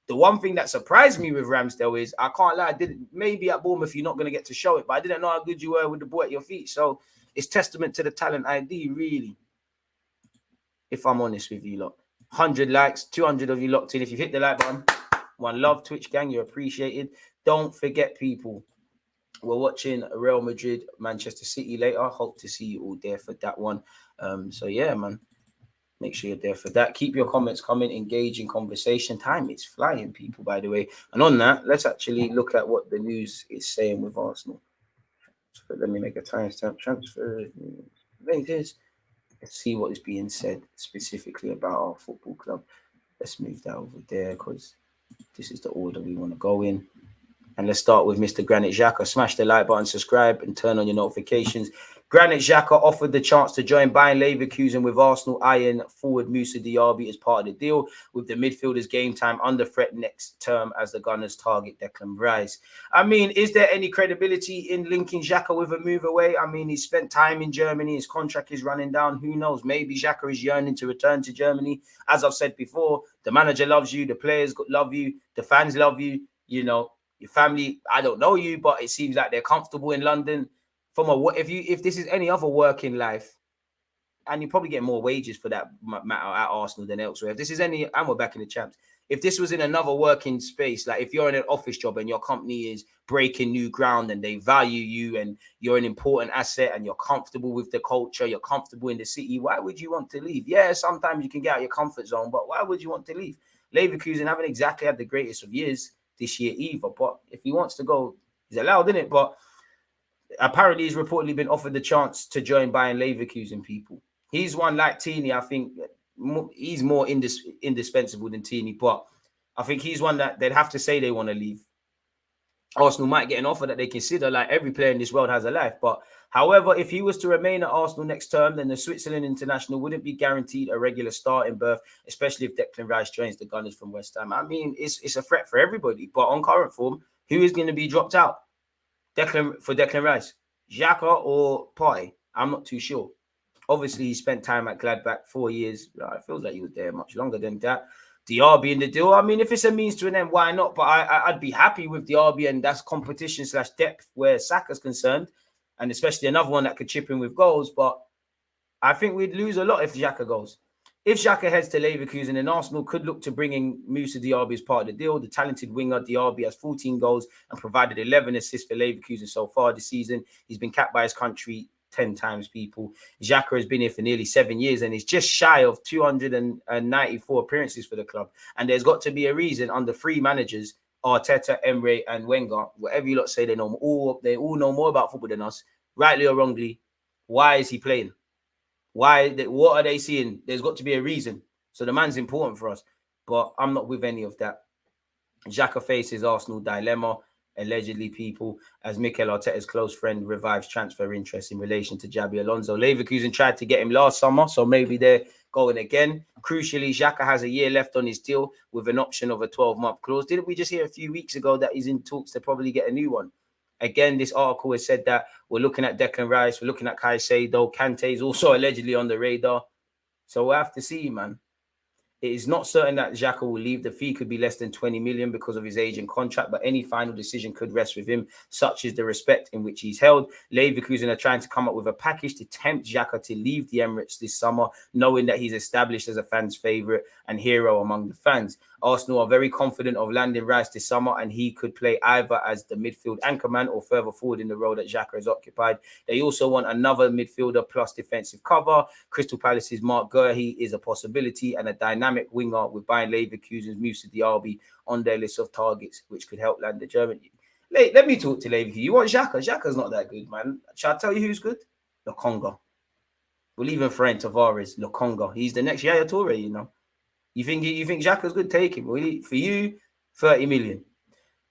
The one thing that surprised me with Ramsdale is, I can't lie, maybe at Bournemouth you're not going to get to show it, but I didn't know how good you were with the ball at your feet. So it's testament to the talent ID, really. If I'm honest with you, lot. 100 likes, 200 of you locked in. If you've hit the like button, one love, Twitch gang, you're appreciated. Don't forget, people, we're watching Real Madrid, Manchester City later. Hope to see you all there for that one. So yeah, man. Make sure you're there for that. Keep your comments coming. Engage in conversation. Time is flying, people, by the way. And on that, let's actually look at what the news is saying with Arsenal. So let me make a timestamp. Transfer. Let's see what is being said specifically about our football club. Let's move that over there because this is the order we want to go in. And let's start with Mr. Granit Xhaka. Smash the like button, subscribe, and turn on your notifications. Granit Xhaka offered the chance to join Bayern Leverkusen with Arsenal eyeing forward Moussa Diaby as part of the deal, with the midfielder's game time under threat next term as the Gunners target Declan Rice. I mean, is there any credibility in linking Xhaka with a move away? I mean, he's spent time in Germany. His contract is running down. Who knows? Maybe Xhaka is yearning to return to Germany. As I've said before, the manager loves you. The players love you. The fans love you. You know, your family, I don't know you, but it seems like they're comfortable in London. If this is any other work in life, and you probably get more wages for that matter at Arsenal than elsewhere. If this is and we're back in the champs. If this was in another working space, like if you're in an office job and your company is breaking new ground and they value you and you're an important asset and you're comfortable with the culture, you're comfortable in the city, why would you want to leave? Yeah, sometimes you can get out of your comfort zone, but why would you want to leave? Leverkusen haven't exactly had the greatest of years this year either, but if he wants to go, he's allowed, isn't it? But apparently he's reportedly been offered the chance to join Bayern Leverkusen, people. He's one like Tini. I think he's more indispensable than Tini, but I think he's one that they'd have to say they want to leave. Arsenal might get an offer that they consider. Like, every player in this world has a life, but however, if he was to remain at Arsenal next term, then the Switzerland international wouldn't be guaranteed a regular starting berth, especially if Declan Rice joins the Gunners from West Ham. I mean, it's a threat for everybody, but on current form, who is going to be dropped out? Declan Rice, Xhaka or Partey? I'm not too sure. Obviously, he spent time at Gladbach 4 years. It feels like he was there much longer than that. Diaby in the deal. I mean, if it's a means to an end, why not? But I'd be happy with Diaby, and that's competition/depth where Saka's concerned, and especially another one that could chip in with goals. But I think we'd lose a lot if Xhaka goes. If Xhaka heads to Leverkusen, then Arsenal could look to bring in Moussa Diaby as part of the deal. The talented winger Diaby has 14 goals and provided 11 assists for Leverkusen so far this season. He's been capped by his country 10 times, people. Xhaka has been here for nearly 7 years and is just shy of 294 appearances for the club. And there's got to be a reason under 3 managers, Arteta, Emre, and Wenger, whatever you lot say, they all know more about football than us, rightly or wrongly. Why is he playing? What are they seeing? There's got to be a reason. So the man's important for us, but I'm not with any of that. Xhaka faces Arsenal dilemma, allegedly, people, as Mikel Arteta's close friend revives transfer interest in relation to Xabi Alonso. Leverkusen tried to get him last summer, so maybe they're going again. Crucially, Xhaka has a year left on his deal with an option of a 12-month clause. Didn't we just hear a few weeks ago that he's in talks to probably get a new one? Again, this article has said that we're looking at Declan Rice, we're looking at Caicedo, Kante is also allegedly on the radar. So we'll have to see, man. It is not certain that Xhaka will leave. The fee could be less than 20 million because of his age and contract, but any final decision could rest with him, such as the respect in which he's held. Leverkusen are trying to come up with a package to tempt Xhaka to leave the Emirates this summer, knowing that he's established as a fan's favourite and hero among the fans. Arsenal are very confident of landing Rice this summer, and he could play either as the midfield anchorman or further forward in the role that Xhaka has occupied. They also want another midfielder plus defensive cover. Crystal Palace's Mark Guehi is a possibility, and a dynamic winger with Bayern Leverkusen's Moussa Diaby on their list of targets, which could help land the German. Let me talk to Leverkusen. You want Xhaka? Xhaka's not that good, man. Shall I tell you who's good? Lokonga. We'll even Ferran Tavares. Lokonga. He's the next Yaya Toure, you know. You think Xhaka's good? Take him. For you, 30 million.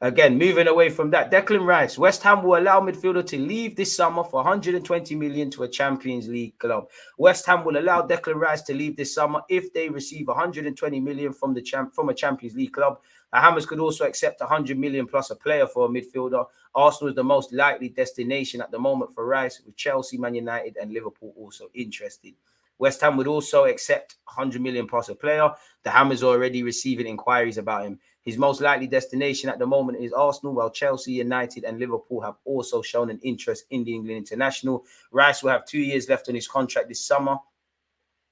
Again, moving away from that, Declan Rice. West Ham will allow midfielder to leave this summer for 120 million to a Champions League club. West Ham will allow Declan Rice to leave this summer if they receive 120 million from a Champions League club. The Hammers could also accept 100 million plus a player for a midfielder. Arsenal is the most likely destination at the moment for Rice, with Chelsea, Man United, and Liverpool also interested. West Ham would also accept 100 million plus a player. The Hammers are already receiving inquiries about him. His most likely destination at the moment is Arsenal, while Chelsea, United and Liverpool have also shown an interest in the England international. Rice will have 2 years left on his contract this summer.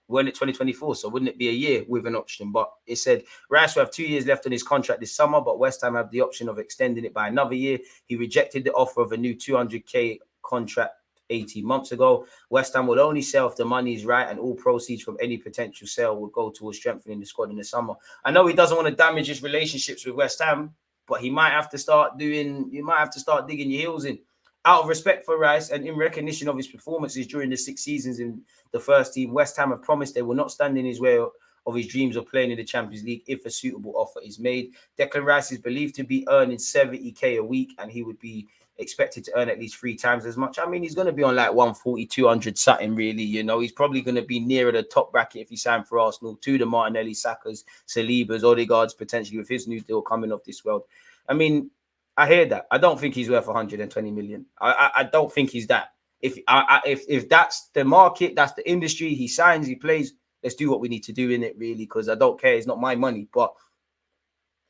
We're in 2024, so wouldn't it be a year with an option? But it said Rice will have 2 years left on his contract this summer, but West Ham have the option of extending it by another year. He rejected the offer of a new 200k contract 18 months ago. West Ham will only sell if the money is right, and all proceeds from any potential sale will go towards strengthening the squad in the summer. I know he doesn't want to damage his relationships with West Ham, but he might have to start digging your heels in. Out of respect for Rice and in recognition of his performances during the 6 seasons in the first team, West Ham have promised they will not stand in his way of his dreams of playing in the Champions League if a suitable offer is made. Declan Rice is believed to be earning 70k a week, and he would be expected to earn at least 3 times as much. I mean, he's going to be on like 140, 200 something, really. You know, he's probably going to be nearer the top bracket if he signed for Arsenal, to the Martinelli, Sakas, Salibas, Odegaards, potentially with his new deal coming off this world. I mean, I hear that. I don't think he's worth 120 million. I don't think he's that. If that's the market, that's the industry, he signs, he plays, let's do what we need to do in it, really, because I don't care. It's not my money, but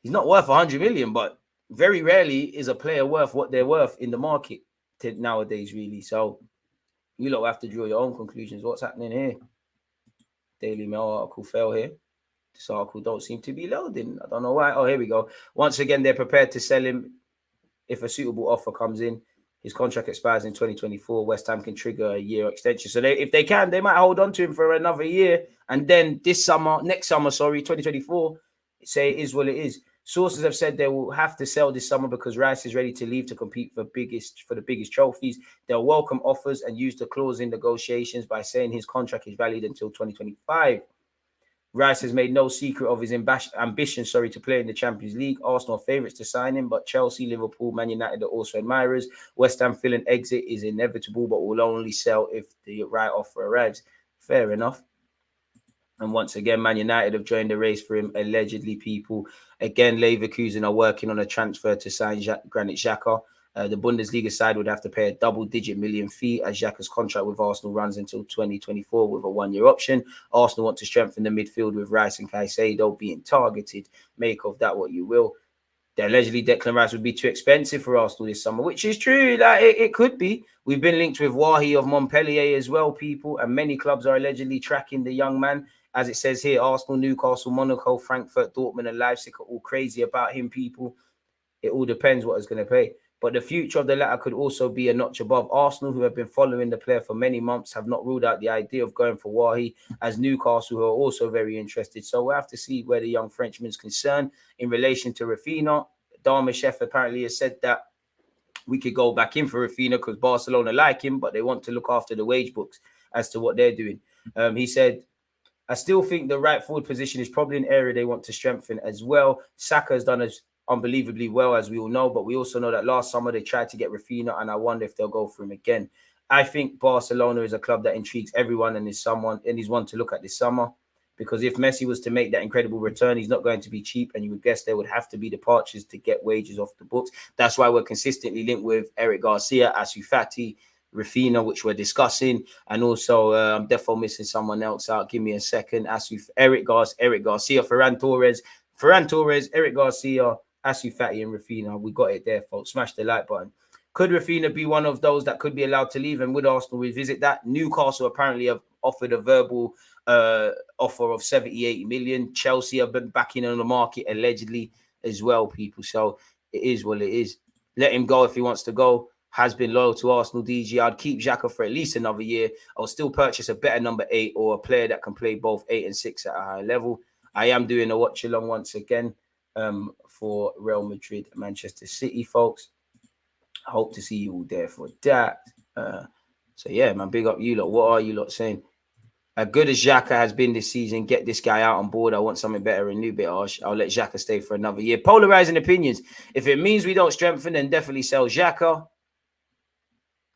he's not worth 100 million. But very rarely is a player worth what they're worth in the market nowadays, really. So you lot have to draw your own conclusions. What's happening here? Daily Mail article fell here. This article don't seem to be loading. I don't know why. Oh, here we go. Once again, they're prepared to sell him if a suitable offer comes in. His contract expires in 2024. West Ham can trigger a year extension. So if they can, they might hold on to him for another year. And then next summer, 2024, say it is what it is. Sources have said they will have to sell this summer because Rice is ready to leave to compete for the biggest trophies. They'll welcome offers and use the clause in negotiations by saying his contract is valid until 2025. Rice has made no secret of his ambition to play in the Champions League. Arsenal are favourites to sign him, but Chelsea, Liverpool, Man United are also admirers. West Ham feel an exit is inevitable, but will only sell if the right offer arrives. Fair enough. And once again, Man United have joined the race for him, allegedly, people. Again, Leverkusen are working on a transfer to sign Granit Xhaka. The Bundesliga side would have to pay a double-digit million fee as Xhaka's contract with Arsenal runs until 2024 with a 1-year option. Arsenal want to strengthen the midfield with Rice and Caicedo being targeted. Make of that what you will. Allegedly, Declan Rice would be too expensive for Arsenal this summer, which is true. Like it could be. We've been linked with Wahi of Montpellier as well, people, and many clubs are allegedly tracking the young man. As it says here, Arsenal, Newcastle, Monaco, Frankfurt, Dortmund, and Leipzig are all crazy about him, people. It all depends what it's going to pay. But the future of the latter could also be a notch above. Arsenal, who have been following the player for many months, have not ruled out the idea of going for Wahi, as Newcastle, who are also very interested. So we'll have to see where the young Frenchman's concerned. In relation to Rafinha, Dharma Chef apparently has said that we could go back in for Rafinha because Barcelona like him, but they want to look after the wage books as to what they're doing. He said, I still think the right forward position is probably an area they want to strengthen as well. Saka has done as unbelievably well, as we all know, but we also know that last summer they tried to get Rafinha, and I wonder if they'll go for him again. I think Barcelona is a club that intrigues everyone and is one to look at this summer, because if Messi was to make that incredible return, he's not going to be cheap, and you would guess there would have to be departures to get wages off the books. That's why we're consistently linked with Eric Garcia, Ansu Fati, Rafinha, which we're discussing, and also I'm definitely missing someone else out. Give me a second. Eric Garcia, Ferran Torres, Eric Garcia, Ansu Fati, and Rafinha. We got it there, folks. Smash the like button. Could Rafinha be one of those that could be allowed to leave, and would Arsenal revisit that? Newcastle apparently have offered a verbal offer of 70-80 million. Chelsea have been backing on the market allegedly as well, people. So it is what it is. Let him go if he wants to go. Has been loyal to Arsenal, DG. I'd keep Xhaka for at least another year. I'll still purchase a better number 8 or a player that can play both 8 and 6 at a high level. I am doing a watch along once again for Real Madrid, Manchester City, folks. I hope to see you all there for that. So yeah, man, big up you lot. What are you lot saying? As good as Xhaka has been this season, get this guy out on board. I want something better and new bit. I'll let Xhaka stay for another year. Polarizing opinions. If it means we don't strengthen, then definitely sell Xhaka.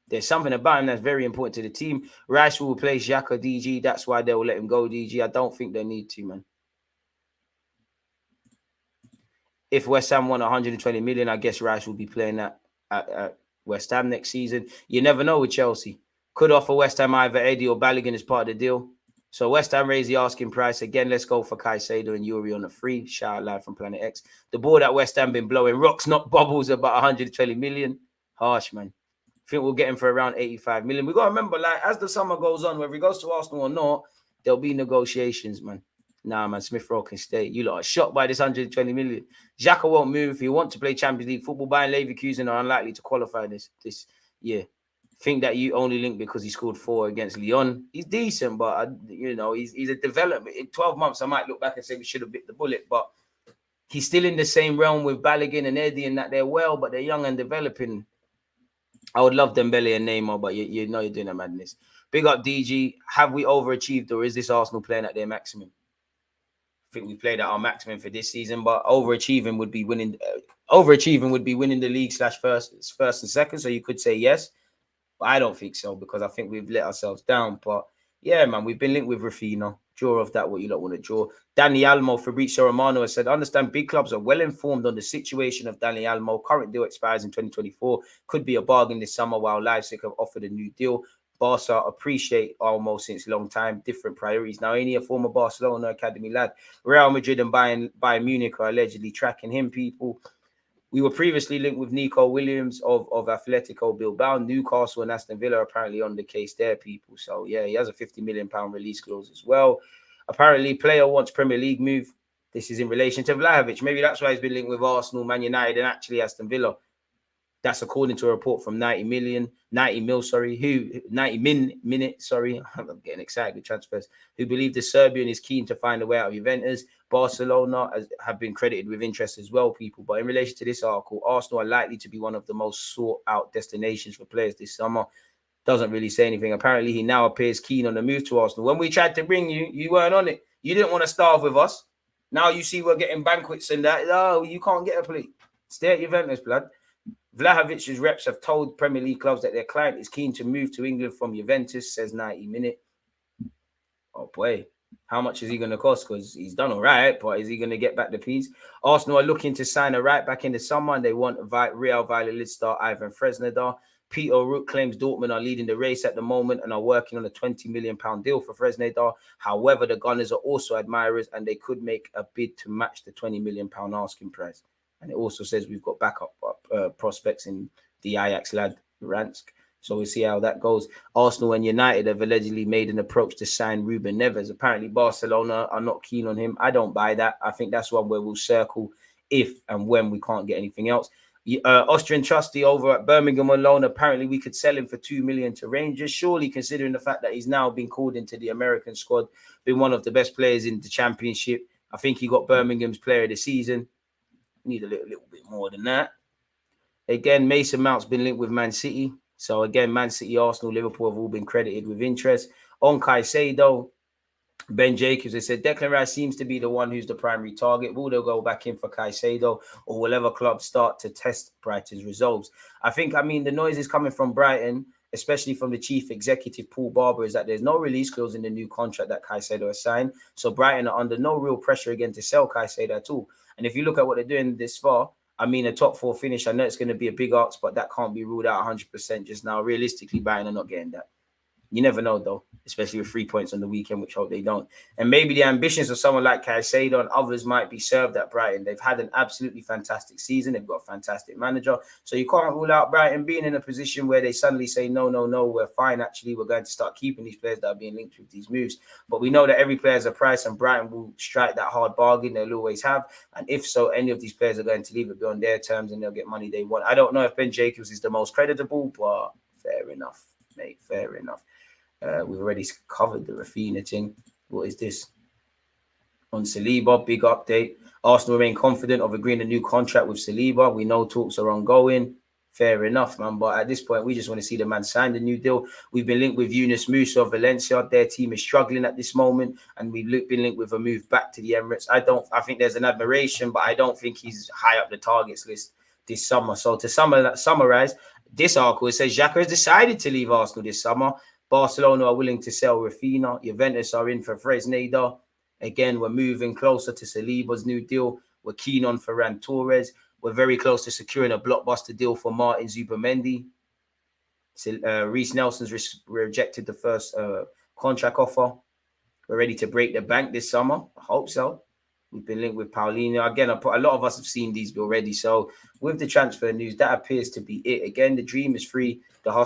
There's something about him that's very important to the team. Rice will replace Xhaka, DG. That's why they will let him go, DG. I don't think they need to, man. If West Ham won 120 million, I guess Rice will be playing at West Ham next season. You never know with Chelsea. Could offer West Ham either Eddie or Balogun as part of the deal. So West Ham raised the asking price. Again, let's go for Caicedo and Yuri on the free. Shout out live from Planet X. The board at West Ham been blowing rocks, not bubbles, about 120 million. Harsh, man. I think we'll get him for around 85 million. We got to remember, like, as the summer goes on, whether he goes to Arsenal or not, there'll be negotiations, man. Nah, man, Smith Rowe can stay. You lot are shocked by this 120 million. Xhaka won't move. If you want to play Champions League football, Bayern Leverkusen are unlikely to qualify this year. Think that you only link because he scored 4 against Lyon. He's decent, but he's a development. In 12 months, I might look back and say we should have bit the bullet, but he's still in the same realm with Balogun and Eddie, and that they're well, but they're young and developing. I would love Dembele and Neymar, but you know you're doing a madness. Big up DG. Have we overachieved, or is this Arsenal playing at their maximum? I think we played at our maximum for this season, but overachieving would be winning. Overachieving would be winning the league / first and second. So you could say yes. But I don't think so, because I think we've let ourselves down. But yeah, man, we've been linked with Rafinha. Draw off that what you don't want to draw. Danny Almo, Fabrizio Romano has said, understand big clubs are well informed on the situation of Danny Almo. Current deal expires in 2024. Could be a bargain this summer, while Leipzig have offered a new deal. Barca appreciate Almo since long time. Different priorities. Now, only a former Barcelona academy lad. Real Madrid and Bayern Munich are allegedly tracking him, people. We were previously linked with Nico Williams of Atletico Bilbao. Newcastle and Aston Villa are apparently on the case there, people. So, yeah, he has a £50 million release clause as well. Apparently, player wants Premier League move. This is in relation to Vlahovic. Maybe that's why he's been linked with Arsenal, Man United, and actually Aston Villa. That's according to a report from 90 minute, I'm getting excited with transfers, who believe the Serbian is keen to find a way out of Juventus. Barcelona have been credited with interest as well, people. But in relation to this article, Arsenal are likely to be one of the most sought out destinations for players this summer. Doesn't really say anything. Apparently, he now appears keen on the move to Arsenal. When we tried to bring you, you weren't on it. You didn't want to starve with us. Now you see we're getting banquets and that. Oh, you can't get a plate. Stay at Juventus, blood. Vlahovic's reps have told Premier League clubs that their client is keen to move to England from Juventus, says 90 minute. Oh boy, how much is he going to cost? Because he's done all right, but is he going to get back the piece? Arsenal are looking to sign a right back in the summer, and they want Real Valladolid star Ivan Fresneda. Peter Rook claims Dortmund are leading the race at the moment and are working on a £20 million deal for Fresneda. However, the Gunners are also admirers, and they could make a bid to match the £20 million asking price. And it also says we've got backup prospects in the Ajax lad, Ransk. So we'll see how that goes. Arsenal and United have allegedly made an approach to sign Ruben Neves. Apparently, Barcelona are not keen on him. I don't buy that. I think that's one where we'll circle if and when we can't get anything else. Austrian trustee over at Birmingham on loan. Apparently, we could sell him for $2 million to Rangers. Surely, considering the fact that he's now been called into the American squad, been one of the best players in the Championship. I think he got Birmingham's Player of the Season. Need a little bit more than that. Again, Mason Mount's been linked with Man City. So again, Man City, Arsenal, Liverpool have all been credited with interest. On Caicedo, Ben Jacobs, they said Declan Rice seems to be the one who's the primary target. Will they go back in for Caicedo, or will other clubs start to test Brighton's resolves? The noise is coming from Brighton, especially from the chief executive, Paul Barber, is that there's no release clause in the new contract that Caicedo has signed. So Brighton are under no real pressure again to sell Caicedo at all. And if you look at what they're doing this far, a top 4 finish, I know it's going to be a big ask, but that can't be ruled out 100% just now. Realistically, Brighton are not getting that. You never know, though, especially with 3 points on the weekend, which I hope they don't. And maybe the ambitions of someone like Caicedo and others might be served at Brighton. They've had an absolutely fantastic season. They've got a fantastic manager. So you can't rule out Brighton being in a position where they suddenly say, no, we're fine. Actually, we're going to start keeping these players that are being linked with these moves. But we know that every player has a price, and Brighton will strike that hard bargain. They'll always have. And if so, any of these players are going to leave it beyond their terms, and they'll get money they want. I don't know if Ben Jacobs is the most creditable, but fair enough, mate. Fair enough. We've already covered the Rafinha thing. What is this? On Saliba, big update. Arsenal remain confident of agreeing a new contract with Saliba. We know talks are ongoing. Fair enough, man. But at this point, we just want to see the man sign the new deal. We've been linked with Yunus Musa of Valencia. Their team is struggling at this moment. And we've been linked with a move back to the Emirates. I think there's an admiration, but I don't think he's high up the targets list this summer. So to summarize, this article, it says Xhaka has decided to leave Arsenal this summer. Barcelona are willing to sell Rafinha. Juventus are in for Fresneda. Again, we're moving closer to Saliba's new deal. We're keen on Ferran Torres. We're very close to securing a blockbuster deal for Martin Zubimendi. Reece Nelson's rejected the first contract offer. we're ready to break the bank this summer. I hope so. We've been linked with Paulinho. Again, a lot of us have seen these already. So with the transfer news, that appears to be it. Again, the dream is free. The hustle